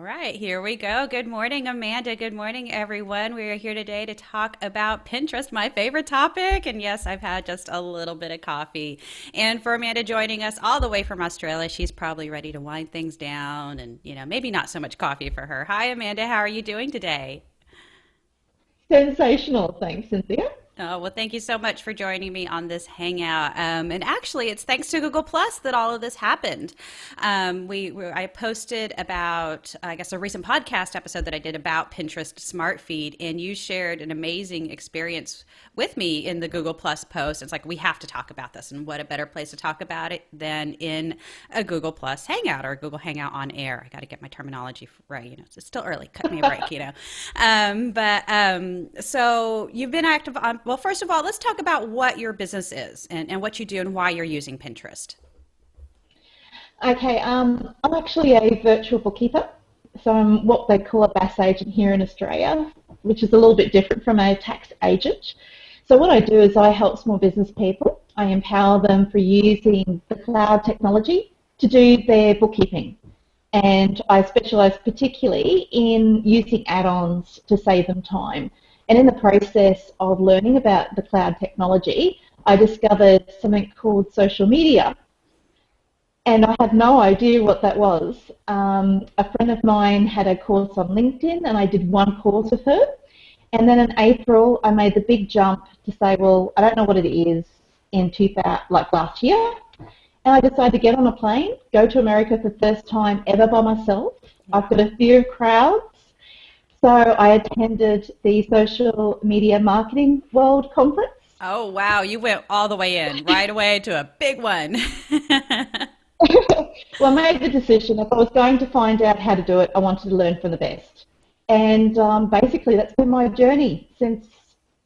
All right, here we go. Good morning, Amanda. Good morning, everyone. We are here today to talk about Pinterest, my favorite topic. And yes, I've had just a little bit of coffee. And for Amanda joining us all the way from Australia, she's probably ready to wind things down and, maybe not so much coffee for her. Hi, Amanda. How are you doing today? Sensational, thanks, Cynthia. Oh, well, thank you so much for joining me on this hangout. And actually, it's thanks to Google Plus that all of this happened. I posted about, I guess, a recent podcast episode that I did about Pinterest Smart Feed, and you shared an amazing experience with me in the Google Plus post. It's like, we have to talk about this, and what a better place to talk about it than in a Google Plus hangout or a Google Hangout on air. I got to get my terminology right. It's still early. Cut me a break. So you've been active on. Well, first of all, let's talk about what your business is and what you do and why you're using Pinterest. Okay, I'm actually a virtual bookkeeper, so I'm what they call a BAS agent here in Australia, which is a little bit different from a tax agent. So what I do is I help small business people. I empower them for using the cloud technology to do their bookkeeping. And I specialise particularly in using add-ons to save them time. And in the process of learning about the cloud technology, I discovered something called social media. And I had no idea what that was. A friend of mine had a course on LinkedIn, and I did one course with her. And then in April, I made the big jump to say, well, I don't know what it is in 2000, like last year. And I decided to get on a plane, go to America for the first time ever by myself. I've got a fear of crowds. So I attended the Social Media Marketing World Conference. Oh, wow. You went all the way in, right away to a big one. Well, I made the decision if I was going to find out how to do it, I wanted to learn from the best. And basically that's been my journey since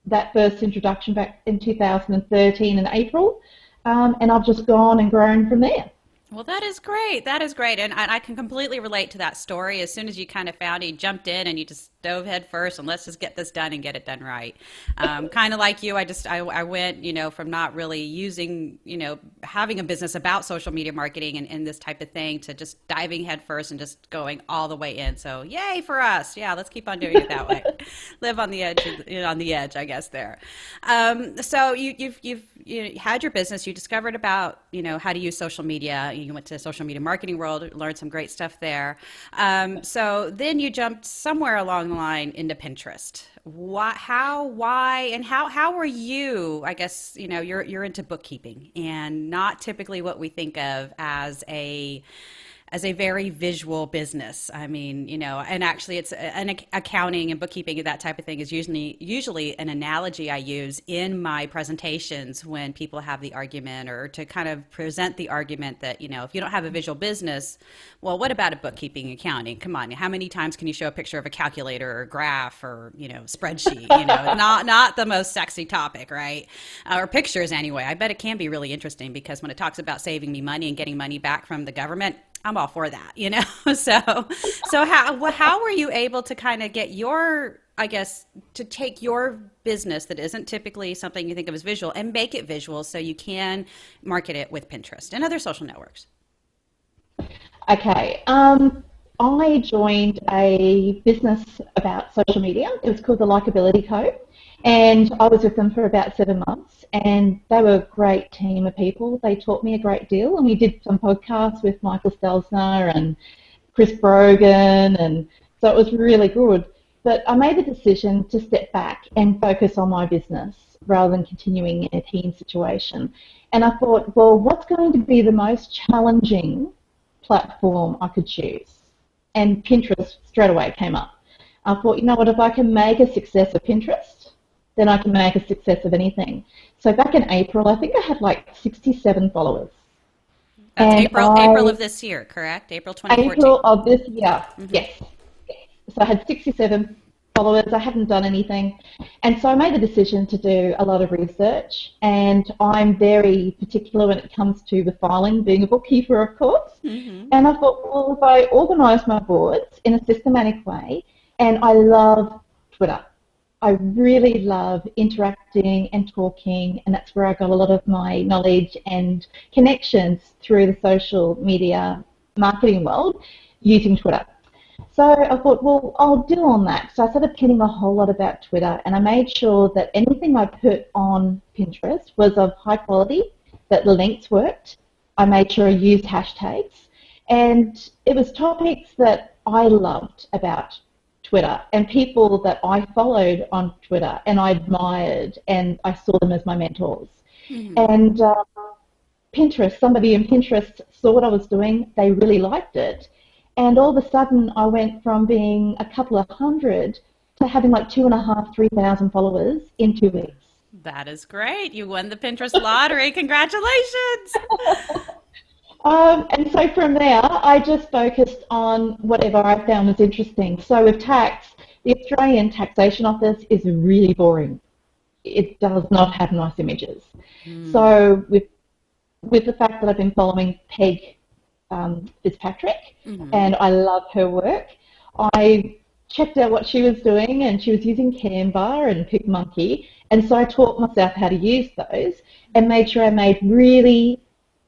that first introduction back in 2013 in April. And I've just gone and grown from there. Well, that is great. That is great. And I can completely relate to that story. As soon as you kind of found it, you jumped in and you just dove head first and let's just get this done and get it done right. Kind of like you, I went, from not really using, having a business about social media marketing and this type of thing to just diving head first and just going all the way in. So yay for us. Yeah, let's keep on doing it that way. Live on the edge, on the edge, I guess there. So you've had your business, you discovered about, how to use social media. You went to Social Media Marketing World, learned some great stuff there. So then you jumped somewhere along the line into Pinterest. Why, and how were you? I guess you're into bookkeeping, and not typically what we think of as a very visual business. I mean, and actually it's an accounting and bookkeeping and that type of thing is usually an analogy I use in my presentations when people have the argument or to kind of present the argument that, if you don't have a visual business, well, what about a bookkeeping accounting? Come on, how many times can you show a picture of a calculator or a graph or, spreadsheet? Not the most sexy topic, right? Or pictures anyway. I bet it can be really interesting because when it talks about saving me money and getting money back from the government, I'm all for that, So how were you able to kind of get to take your business that isn't typically something you think of as visual and make it visual so you can market it with Pinterest and other social networks? Okay. I joined a business about social media. It was called the Likeability Co. And I was with them for about 7 months, and they were a great team of people. They taught me a great deal, and we did some podcasts with Michael Stelzner and Chris Brogan, and so it was really good. But I made the decision to step back and focus on my business rather than continuing in a team situation. And I thought, well, what's going to be the most challenging platform I could choose? And Pinterest straight away came up. I thought, you know what, if I can make a success of Pinterest, then I can make a success of anything. So back in April, I think I had like 67 followers. That's And April of this year, correct? April 2014. April of this year, Mm-hmm. yes. So I had 67 followers. I hadn't done anything. And so I made the decision to do a lot of research. And I'm very particular when it comes to the filing, being a bookkeeper, of course. Mm-hmm. And I thought, well, if I organise my boards in a systematic way, and I love Twitter. I really love interacting and talking, and that's where I got a lot of my knowledge and connections through the social media marketing world using Twitter. So I thought, well, I'll do on that. So I started pinning a whole lot about Twitter, and I made sure that anything I put on Pinterest was of high quality, that the links worked. I made sure I used hashtags, and it was topics that I loved about Twitter and people that I followed on Twitter and I admired, and I saw them as my mentors. Hmm. And Pinterest, somebody in Pinterest saw what I was doing, they really liked it. And all of a sudden, I went from being a couple of hundred to having like 2,500, 3,000 followers in 2 weeks. That is great. You won the Pinterest lottery. Congratulations. And so from there, I just focused on whatever I found was interesting. So with tax, the Australian Taxation Office is really boring. It does not have nice images. Hmm. So with the fact that I've been following Peg Fitzpatrick, Hmm. and I love her work. I checked out what she was doing, and she was using Canva and PicMonkey, and so I taught myself how to use those and made sure I made really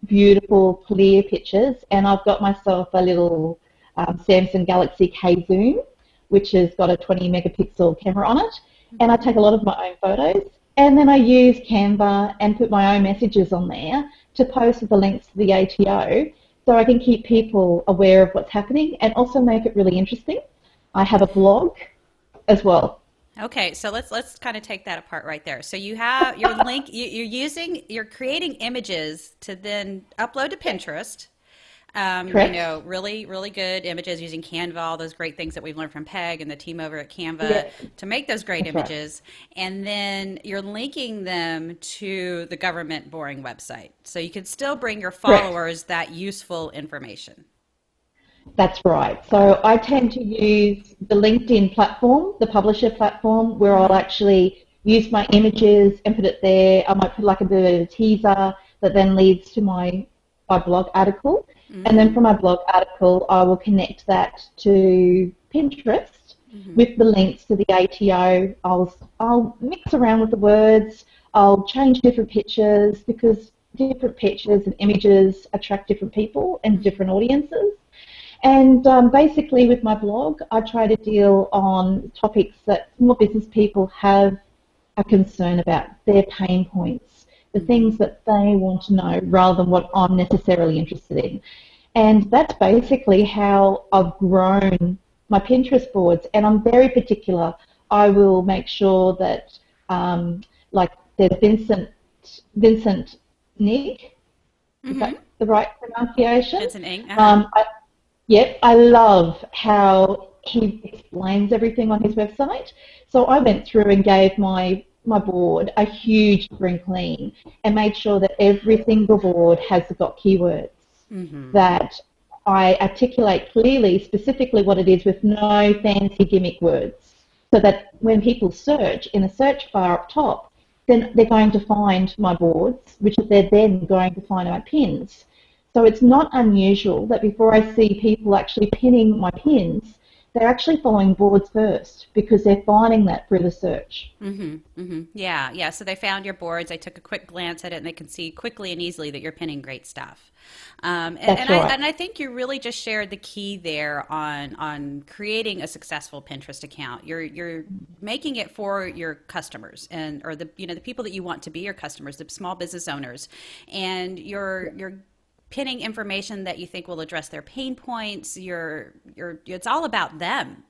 beautiful, clear pictures. And I've got myself a little Samsung Galaxy K Zoom, which has got a 20 megapixel camera on it, and I take a lot of my own photos. And then I use Canva and put my own messages on there to post with the links to the ATO so I can keep people aware of what's happening and also make it really interesting. I have a blog as well. Okay, so let's kind of take that apart right there. So you have your link. You're creating images to then upload to Pinterest. Correct? Really good images using Canva, all those great things that we've learned from Peg and the team over at Canva Yeah, to make those great that's right. images. And then you're linking them to the government boring website. So you can still bring your Correct. followers that useful information. That's right. So I tend to use the LinkedIn platform, the publisher platform, where I'll Hmm. actually use my images and put it there. I might put like a bit of a teaser that then leads to my blog article. And then Hmm. from my blog article, I will connect that to Pinterest Hmm. with the links to the ATO. I'll mix around with the words. I'll change different pictures because different pictures and images attract different people and different audiences. And basically, with my blog, I try to deal on topics that small business people have a concern about, their pain points, the Hmm. things that they want to know rather than what I'm necessarily interested in. And that's basically how I've grown my Pinterest boards. And I'm very particular. I will make sure that, like, there's Vincent Nick, is Hmm. that the right pronunciation? Vincent Ing. Uh-huh. Um, I, Yep, I love how he explains everything on his website. So I went through and gave my board a huge spring clean and made sure that every single board has got keywords Hmm. that I articulate clearly, specifically what it is with no fancy gimmick words. So that when people search in a search bar up top, then they're going to find my boards, which they're then going to find my pins. So it's not unusual that before I see people actually pinning my pins, they're actually following boards first because they're finding that through the search. Hmm. Hmm. Yeah, yeah. So they found your boards. They took a quick glance at it, and they can see quickly and easily that you're pinning great stuff. That's right. And I think you really just shared the key there on creating a successful Pinterest account. You're making it for your customers and or the the people that you want to be your customers, the small business owners, and you're pinning information that you think will address their pain points. It's all about them.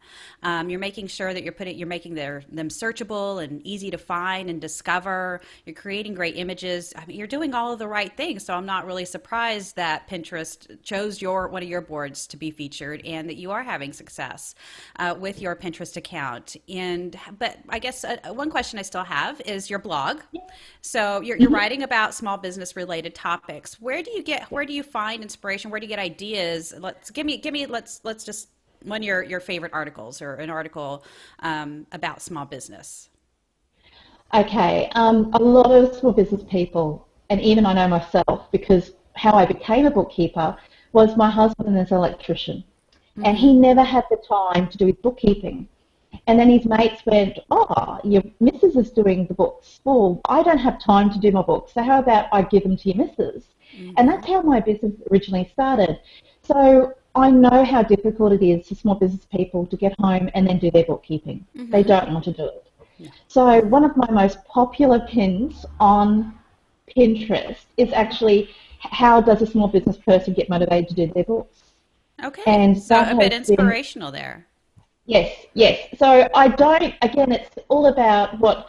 You're making sure that you're making them searchable and easy to find and discover. You're creating great images. I mean, you're doing all of the right things. So I'm not really surprised that Pinterest chose one of your boards to be featured and that you are having success with your Pinterest account. But I guess one question I still have is your blog. So you're Mhm. writing about small business related topics. Where do you find inspiration? Where do you get ideas? Let's just one of your favorite articles or an article about small business. Okay, a lot of small business people, and even I know myself, because how I became a bookkeeper was my husband is an electrician, and he Mm-hmm. never had the time to do his bookkeeping. And then his mates went, "Oh, your missus is doing the books. Well, I don't have time to do my books, so how about I give them to your missus?" And Mm-hmm. that's how my business originally started. So I know how difficult it is for small business people to get home and then do their bookkeeping. They Mm-hmm. don't want to do it. Yeah. So one of my most popular pins on Pinterest is actually how does a small business person get motivated to do their books? Okay. And So that a bit has been, inspirational there. yes, yes. So I don't, again, it's all about what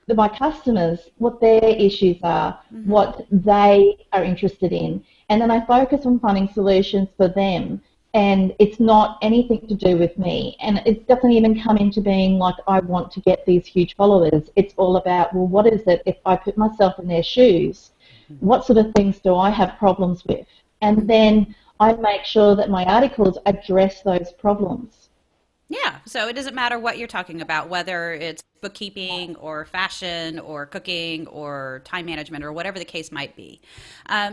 my customers, what their issues are, Mm-hmm. what they are interested in, and then I focus on finding solutions for them. And it's not anything to do with me. And it doesn't even come into being like I want to get these huge followers. It's all about, well, what is it if I put myself in their shoes? What sort of things do I have problems with? And Mm-hmm. then I make sure that my articles address those problems. Yeah, so it doesn't matter what you're talking about, whether it's bookkeeping or fashion or cooking or time management or whatever the case might be.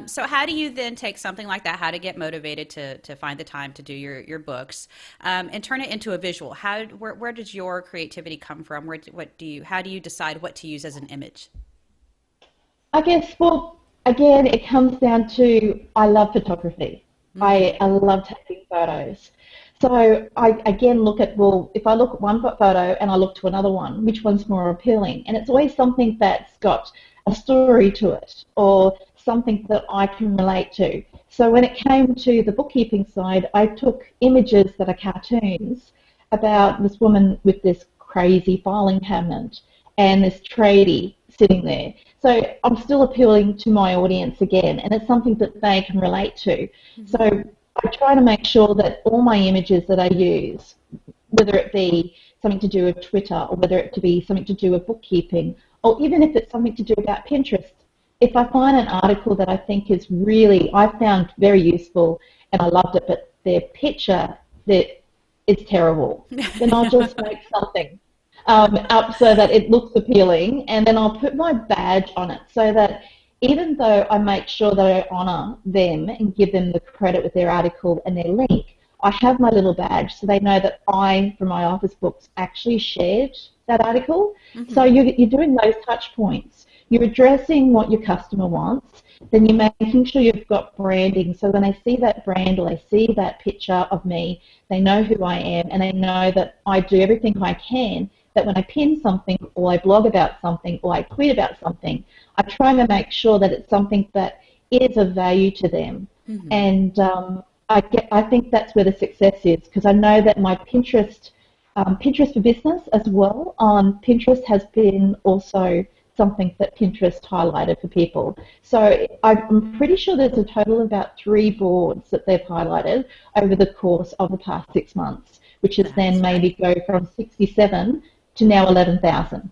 So how do you then take something like that, how to get motivated to find the time to do your books, and turn it into a visual? Where does your creativity come from? How do you decide what to use as an image? I guess, well, again, it comes down to I love photography. Mm-hmm. I love taking photos. So I again look at, well, if I look at one photo and I look to another one, which one's more appealing? And it's always something that's got a story to it or something that I can relate to. So when it came to the bookkeeping side, I took images that are cartoons about this woman with this crazy filing cabinet and this tradie sitting there. So I'm still appealing to my audience again, and it's something that they can relate to. So Mm-hmm. I try to make sure that all my images that I use, whether it be something to do with Twitter or whether it to be something to do with bookkeeping, or even if it's something to do about Pinterest, if I find an article that I think is really, I found very useful and I loved it, but their picture that is terrible, then I'll just make something up so that it looks appealing, and then I'll put my badge on it so that even though I make sure that I honour them and give them the credit with their article and their link, I have my little badge so they know that I, from my office books, actually shared that article. So Mm-hmm. you're doing those touch points. You're addressing what your customer wants, then you're making sure you've got branding so when they see that brand or they see that picture of me, they know who I am and they know that I do everything I can, that when I pin something or I blog about something or I tweet about something, I try to make sure that it's something that is of value to them. Mm-hmm. And I think that's where the success is because I know that my Pinterest for business as well on Pinterest has been also something that Pinterest highlighted for people. So I'm pretty sure there's a total of about 3 boards that they've highlighted over the course of the past 6 months, which has then That's maybe great. go from 67 to now 11,000.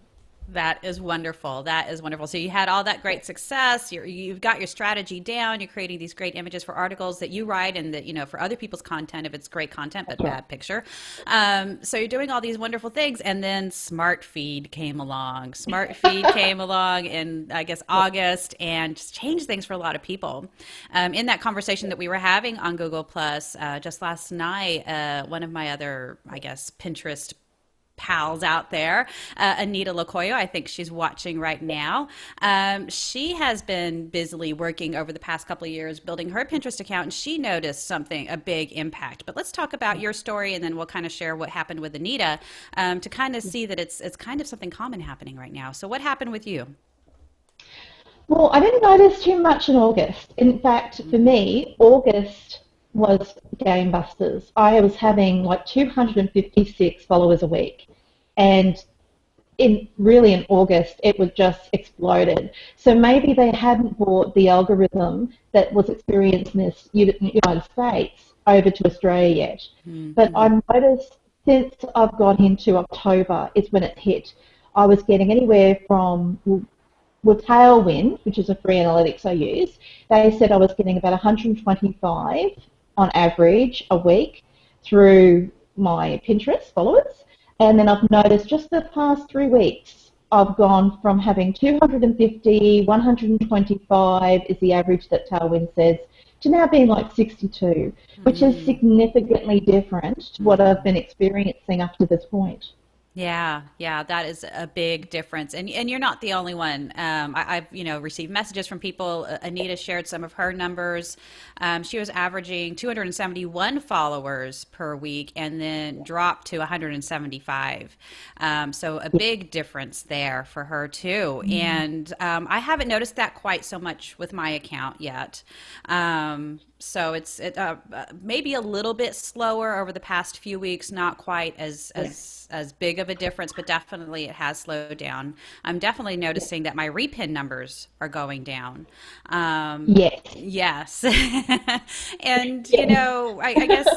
That is wonderful. That is wonderful. So you had all that great success. You've got your strategy down. You're creating these great images for articles that you write and that, for other people's content, if it's great content, That's but right. bad picture. So you're doing all these wonderful things. And then Smart Feed came along. Smart Feed came along in, I guess, Yeah. August and just changed things for a lot of people. In that conversation that we were having on Google Plus just last night, one of my other, I guess, Pinterest pals out there, Anita Locoyo. I think she's watching right now. She has been busily working over the past couple of years building her Pinterest account, and she noticed a big impact. But let's talk about your story, and then we'll kind of share what happened with Anita to kind of see that it's kind of something common happening right now. So what happened with you? Well, I didn't notice too much in August. In fact, for Mm-hmm. me, August was gangbusters. I was having like 256 followers a week. And in August, it was just exploded. So maybe they hadn't brought the algorithm that was experienced in this United States over to Australia yet. But Mm-hmm. I noticed since I've got into October is when it hit. I was getting anywhere from with Tailwind, which is a free analytics I use, they said I was getting about 125 on average a week through my Pinterest followers. And then I've noticed just the past 3 weeks, I've gone from having 250, 125 is the average that Tailwind says, to now being like 62, which is Mm-hmm. significantly different to what I've Mm-hmm. been experiencing up to this point. Yeah, that is a big difference, and you're not the only one. I've received messages from people. Anita shared some of her numbers. She was averaging 271 followers per week, and then dropped to 175. So a big difference there for her too. And I haven't noticed that quite so much with my account yet. So it's maybe a little bit slower over the past few weeks, not quite as big of a difference, but definitely it has slowed down. I'm definitely noticing that my repin numbers are going down. Yes. Yes, and Yes.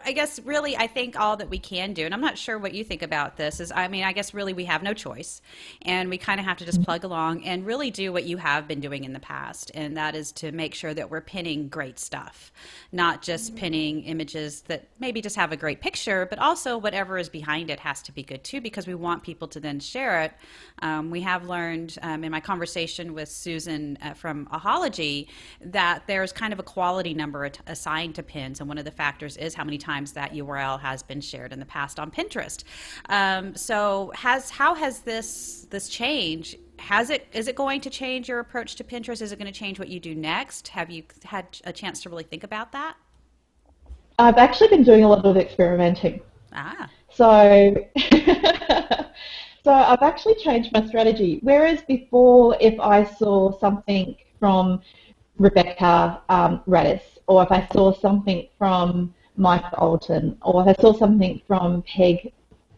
I guess really I think all that we can do, and I'm not sure what you think about this, is I mean I guess really we have no choice, and we kind of have to just plug along and really do what you have been doing in the past, and that is to make sure that we're pinning great stuff, not just pinning images that maybe just have a great picture, but also whatever is behind it has to be good too, because we want people to then share it. We have learned in my conversation with Susan from Ahology that there's kind of a quality number assigned to pins, and one of the factors is how many times that URL has been shared in the past on Pinterest. So how has this change? Is it going to change your approach to Pinterest? Is it going to change what you do next? Have you had a chance to really think about that? I've actually been doing a lot of experimenting. Ah. So, so I've actually changed my strategy. Whereas before, if I saw something from Rebecca Radis, or if I saw something from Mike Alton, or if I saw something from Peg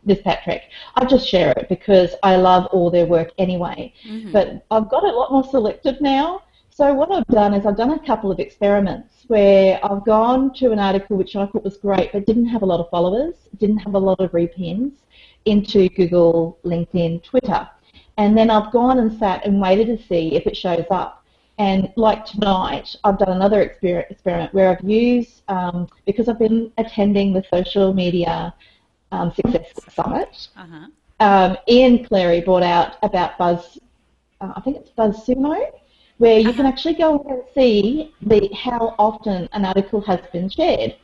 Fitzpatrick, I just share it because I love all their work anyway. Mm-hmm. But I've got a lot more selective now. So what I've done is I've done a couple of experiments where I've gone to an article which I thought was great but didn't have a lot of followers, didn't have a lot of repins into Google, LinkedIn, Twitter. And then I've gone and sat and waited to see if it shows up. And like tonight, I've done another experiment where I've used, because I've been attending the social media Success Summit, Uh-huh. Ian Cleary brought out about I think it's BuzzSumo, where you can Uh-huh. actually go and see how often an article has been shared.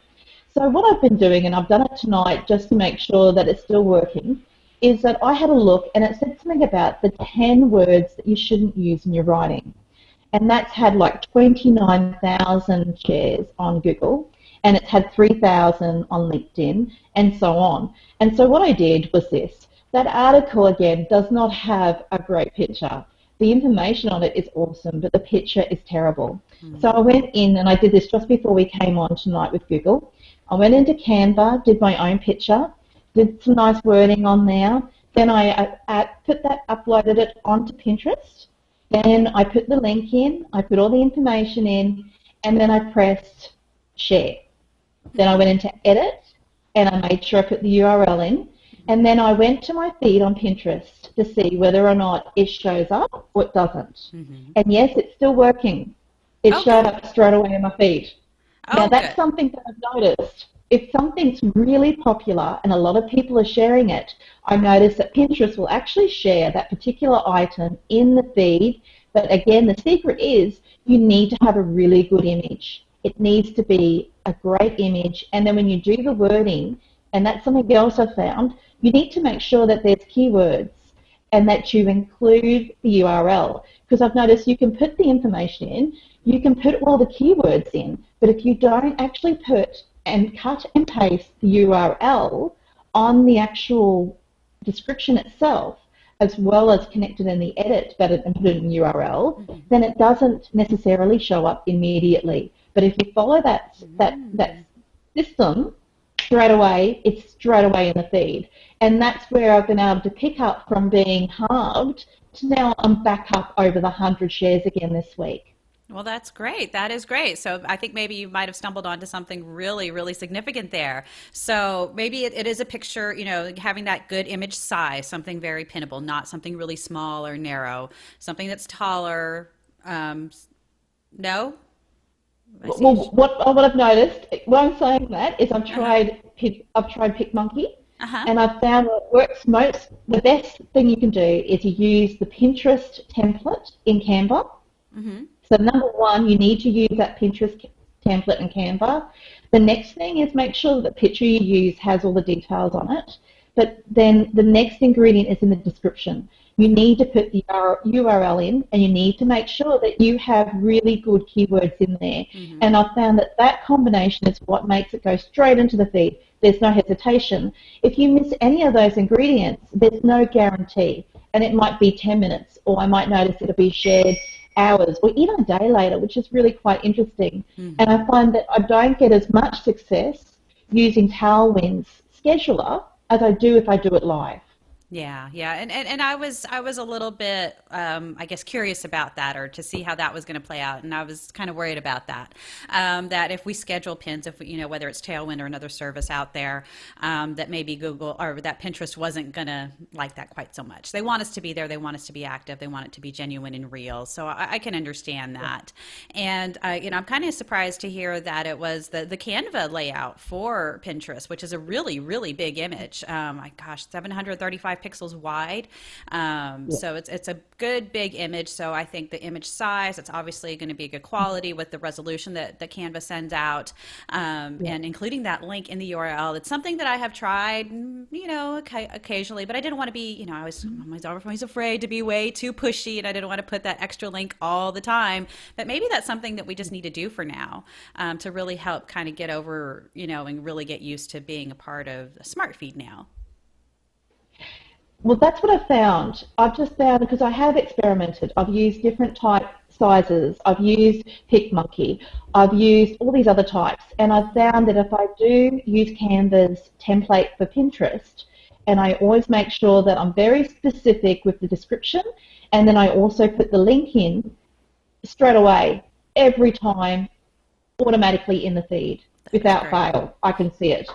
So what I've been doing, and I've done it tonight just to make sure that it's still working, is that I had a look and it said something about the 10 words that you shouldn't use in your writing. And that's had like 29,000 shares on Google, and it's had 3,000 on LinkedIn, and so on. And so what I did was this. That article, again, does not have a great picture. The information on it is awesome, but the picture is terrible. So I went in, and I did this just before we came on tonight with Google. I went into Canva, did my own picture, did some nice wording on there. Then I uploaded it onto Pinterest. Then I put the link in, I put all the information in, and then I pressed share. Then I went into edit, and I made sure I put the URL in, and then I went to my feed on Pinterest to see whether or not it shows up or it doesn't. Mm-hmm. And yes, it's still working. It Oh, showed good. up straight away in my feed. Now Oh, that's good. something that I've noticed. If something's really popular and a lot of people are sharing it, I notice that Pinterest will actually share that particular item in the feed. But again, the secret is you need to have a really good image. It needs to be a great image. And then when you do the wording, and that's something else I found, you need to make sure that there's keywords and that you include the URL. Because I've noticed you can put the information in, you can put all the keywords in, but if you don't actually put and cut and paste the URL on the actual description itself, as well as connect it in the edit but and put it in URL, Mm-hmm. then it doesn't necessarily show up immediately. But if you follow that system straight away, it's straight away in the feed. And that's where I've been able to pick up from being halved to now I'm back up over the 100 shares again this week. Well, that's great. That is great. So I think maybe you might have stumbled onto something really, really significant there. So maybe it is a picture, having that good image size, something very pinnable, not something really small or narrow, something that's taller. No? I see. Well, what I've noticed, why I'm saying that is Uh-huh. I've tried PicMonkey, Uh-huh. and I've found what works most. The best thing you can do is you use the Pinterest template in Canva. Mm-hmm. So number one, you need to use that Pinterest template in Canva. The next thing is make sure that the picture you use has all the details on it. but then the next ingredient is in the description. You need to put the URL in, and you need to make sure that you have really good keywords in there. Mm-hmm. And I found that that combination is what makes it go straight into the feed. There's no hesitation. If you miss any of those ingredients, there's no guarantee. And it might be 10 minutes, or I might notice it'll be shared hours, or even a day later, which is really quite interesting. Mm-hmm. And I find that I don't get as much success using Tailwind's scheduler as I do if I do it live. Yeah, yeah, and I was a little bit I guess curious about that, or to see how that was going to play out, and I was kind of worried about that. That if we schedule pins, if we, whether it's Tailwind or another service out there, that maybe Google or that Pinterest wasn't going to like that quite so much. They want us to be there, they want us to be active, they want it to be genuine and real. So I can understand that, and I'm kind of surprised to hear that it was the Canva layout for Pinterest, which is a really really big image. My gosh, 735 pixels wide. Yeah. So it's a good big image. So I think the image size, it's obviously going to be good quality with the resolution that the Canva sends out, Yeah. and including that link in the URL. It's something that I have tried, occasionally, but I didn't want to be, I was always afraid to be way too pushy, and I didn't want to put that extra link all the time. But maybe that's something that we just need to do for now, to really help kind of get over, and really get used to being a part of the smart feed now. Well, that's what I've found. I've just found, because I have experimented. I've used different type sizes. I've used PicMonkey. I've used all these other types. And I've found that if I do use Canva's template for Pinterest, and I always make sure that I'm very specific with the description, and then I also put the link in straight away, every time, automatically in the feed, That's without great. fail. I can see it.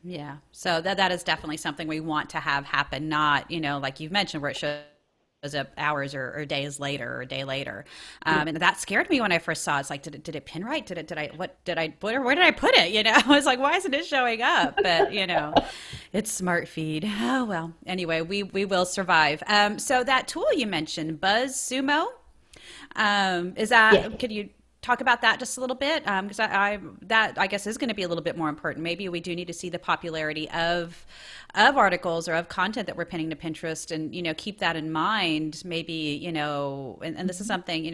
Yeah. So that is definitely something we want to have happen, not, like you've mentioned, where it shows up hours or days later or a day later. And that scared me when I first saw it. It's like, did it pin right? Where did I put it? I was like, why isn't it showing up? But, it's smart feed. Oh, well, anyway, we will survive. So that tool you mentioned, BuzzSumo, is Yes. that, could you talk about that just a little bit? Because that I guess is going to be a little bit more important. Maybe we do need to see the popularity of articles or of content that we're pinning to Pinterest, and keep that in mind. Maybe and this is something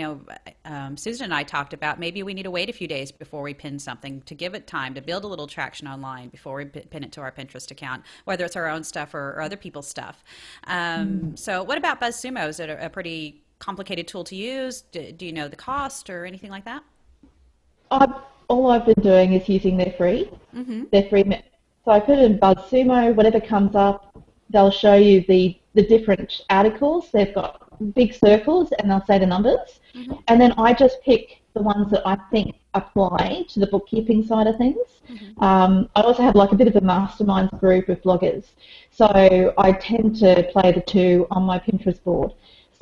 Susan and I talked about. Maybe we need to wait a few days before we pin something, to give it time to build a little traction online before we pin it to our Pinterest account, whether it's our own stuff or other people's stuff. So what about BuzzSumo? Is it a pretty complicated tool to use? Do you know the cost or anything like that? I've, all I've been doing is using their free. Mm-hmm. They're free. So I put in BuzzSumo, whatever comes up, they'll show you the different articles. They've got big circles, and they'll say the numbers. Mm-hmm. And then I just pick the ones that I think apply to the bookkeeping side of things. Mm-hmm. I also have like a bit of a masterminds group of bloggers. So I tend to play the two on my Pinterest board.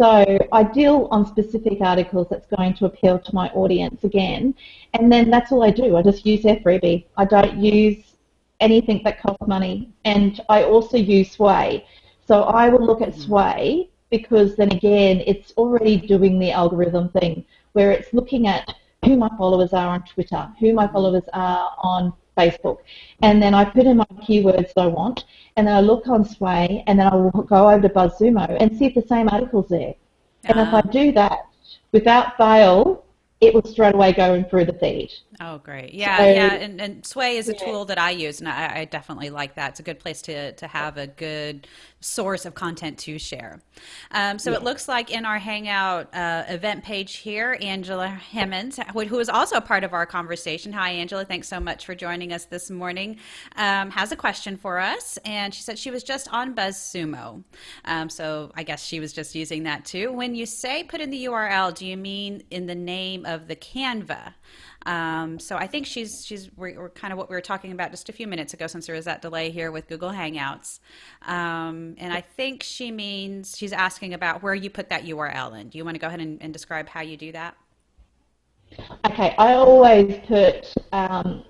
So I deal on specific articles that's going to appeal to my audience again, and then that's all I do. I just use their freebie. I don't use anything that costs money, and I also use Sway. So I will look at Sway, because then again, it's already doing the algorithm thing, where it's looking at who my followers are on Twitter, who my followers are on Facebook, and then I put in my keywords that I want, and then I look on Sway, and then I will go over to BuzzSumo and see if the same article's there. And if I Um, do that, without fail, it will straight away go in through the feed. Oh, great. So, Yeah, yeah. And Sway is a yeah, tool that I use, and I definitely like that. It's a good place to have a good source of content to share. So it yeah. looks like in our Hangout event page here, Angela Hemmons, who is also a part of our conversation. Hi, Angela. Thanks so much for joining us this morning. Has a question for us, and she said she was just on BuzzSumo. So I guess she was just using that too. When you say put in the URL, do you mean in the name of the Canva? So I think we're kind of what we were talking about just a few minutes ago, since there is that delay here with Google Hangouts. And I think she's asking about where you put that URL in. Do you want to go ahead and describe how you do that? Okay, I always put an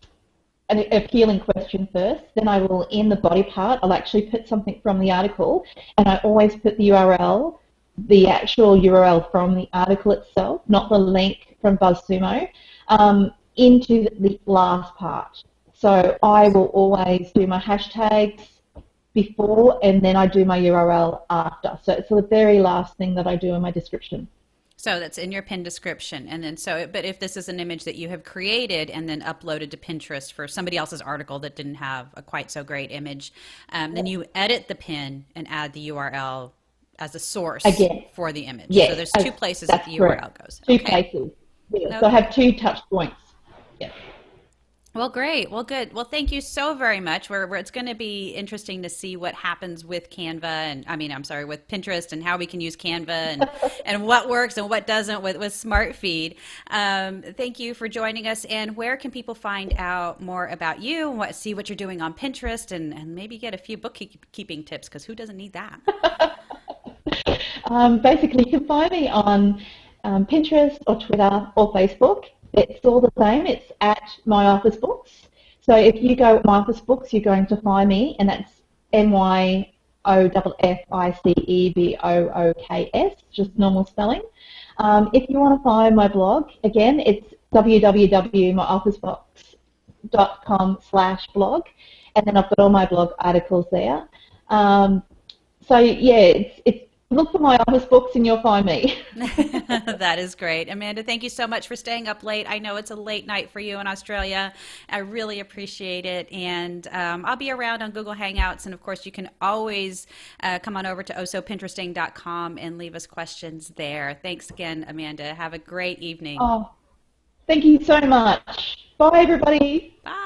appealing question first, then I will, in the body part, I'll actually put something from the article, and I always put the URL, the actual URL from the article itself, not the link from BuzzSumo, into the last part. So I will always do my hashtags, before, and then I do my URL after. So it's the very last thing that I do in my description. So that's in your pin description. And then so, but if this is an image that you have created and then uploaded to Pinterest for somebody else's article that didn't have a quite so great image, then you edit the pin and add the URL as a source Again, for the image. So yes, there's two places that that's the URL correct. goes. Two Okay. places. Yeah. So I Okay. have two touch points. Yeah. Well, great. Well, good. Well, thank you so very much. It's going to be interesting to see what happens with Canva and I'm sorry, with Pinterest and how we can use Canva and what works and what doesn't with Smart Feed. Thank you for joining us. And where can people find out more about you and see what you're doing on Pinterest and maybe get a few bookkeeping tips, because who doesn't need that? Basically, you can find me on Pinterest or Twitter or Facebook. It's all the same. It's at My Office Books. So if you go at My Office Books, you're going to find me, and that's MyOFFICEBOOKS, just normal spelling. If you want to find my blog, again, it's www.myofficebox.com/blog, and then I've got all my blog articles there. So yeah, it's look for My Office Books and you'll find me. That is great. Amanda, thank you so much for staying up late. I know it's a late night for you in Australia. I really appreciate it. And I'll be around on Google Hangouts. And of course, you can always come on over to osopinteresting.com and leave us questions there. Thanks again, Amanda. Have a great evening. Oh, thank you so much. Bye, everybody. Bye.